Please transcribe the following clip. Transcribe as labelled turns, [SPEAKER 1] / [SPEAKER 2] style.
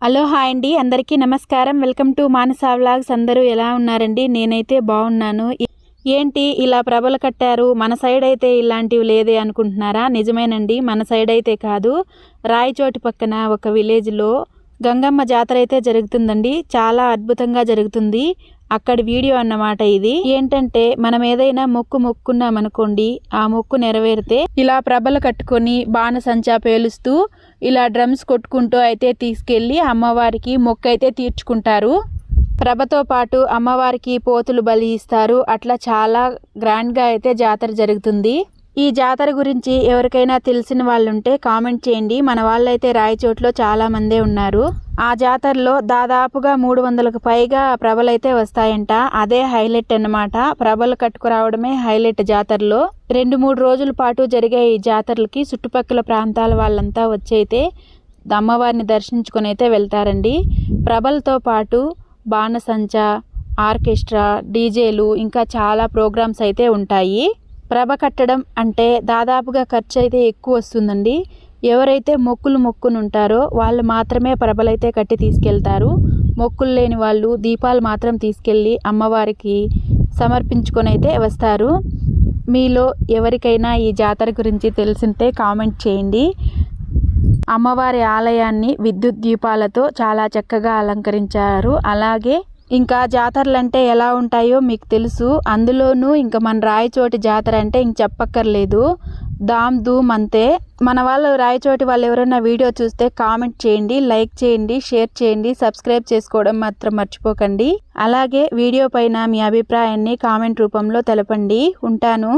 [SPEAKER 1] Hello hi అండి, అందరికీ నమస్కారం. Welcome to Manasa vlogs. అందరూ ఎలా ఉన్నారండి? నేనైతే బాగున్నాను. ఏంటి ఇలా ప్రభలు కట్టారు, మన సైడ్ అయితే ఇలాంటివి లేదే అనుకుంటున్నారా? నిజమేనండి, మన సైడ్ అయితే కాదు, రాయచోటి పక్కన ఒక విలేజ్లో గంగమ్మ జాతర అయితే జరుగుతుందండి. చాలా అద్భుతంగా జరుగుతుంది. అక్కడి వీడియో అన్నమాట ఇది. ఏంటంటే మనం ఏదైనా మొక్కు మొక్కున్నాం అనుకోండి, ఆ మొక్కు నెరవేరితే ఇలా ప్రభలు కట్టుకొని బాణసంచా పేలుస్తూ ఇలా డ్రమ్స్ కొట్టుకుంటూ అయితే తీసుకెళ్లి అమ్మవారికి మొక్కు అయితే తీర్చుకుంటారు. ప్రభతో పాటు అమ్మవారికి పోతులు బలి ఇస్తారు. అట్లా చాలా గ్రాండ్గా అయితే జాతర జరుగుతుంది. ఈ జాతర గురించి ఎవరికైనా తెలిసిన వాళ్ళు ఉంటే కామెంట్ చేయండి. మన వాళ్ళైతే రాయచోట్లో చాలా మందే ఉన్నారు. ఆ జాతరలో దాదాపుగా 300కు పైగా ప్రభలైతే వస్తాయంట. అదే హైలైట్ అన్నమాట. ప్రభలు కట్టుకురావడమే హైలైట్ జాతరలో. 2-3 రోజుల పాటు జరిగే ఈ జాతరలకి చుట్టుపక్కల ప్రాంతాల వాళ్ళంతా వచ్చి అయితే అమ్మవారిని దర్శించుకొని అయితే వెళ్తారండి. ప్రభలతో పాటు బాణసంచా, ఆర్కెస్ట్రా, డీజేలు ఇంకా చాలా ప్రోగ్రామ్స్ అయితే ఉంటాయి. ప్రభ కట్టడం అంటే దాదాపుగా ఖర్చు అయితే ఎక్కువ వస్తుందండి. ఎవరైతే మొక్కులు మొక్కునుంటారో వాళ్ళు మాత్రమే ప్రభలైతే కట్టి తీసుకెళ్తారు. మొక్కులు లేని వాళ్ళు దీపాలు మాత్రం తీసుకెళ్ళి అమ్మవారికి సమర్పించుకొని అయితే వస్తారు. మీలో ఎవరికైనా ఈ జాతర గురించి తెలిసింటే కామెంట్ చేయండి. అమ్మవారి ఆలయాన్ని విద్యుత్ దీపాలతో చాలా చక్కగా అలంకరించారు. అలాగే ఇంకా జాతరలంటే ఎలా ఉంటాయో మీకు తెలుసు. అందులోనూ ఇంకా మన రాయచోటి జాతర అంటే ఇంక చెప్పక్కర్లేదు, దామ్ ధూమ్ అంతే. మన వాళ్ళు రాయచోటి వాళ్ళు ఎవరైనా వీడియో చూస్తే కామెంట్ చేయండి, లైక్ చేయండి, షేర్ చేయండి, సబ్స్క్రైబ్ చేసుకోవడం మాత్రం మర్చిపోకండి. అలాగే వీడియో పైన మీ అభిప్రాయాన్ని కామెంట్ రూపంలో తెలపండి. ఉంటాను.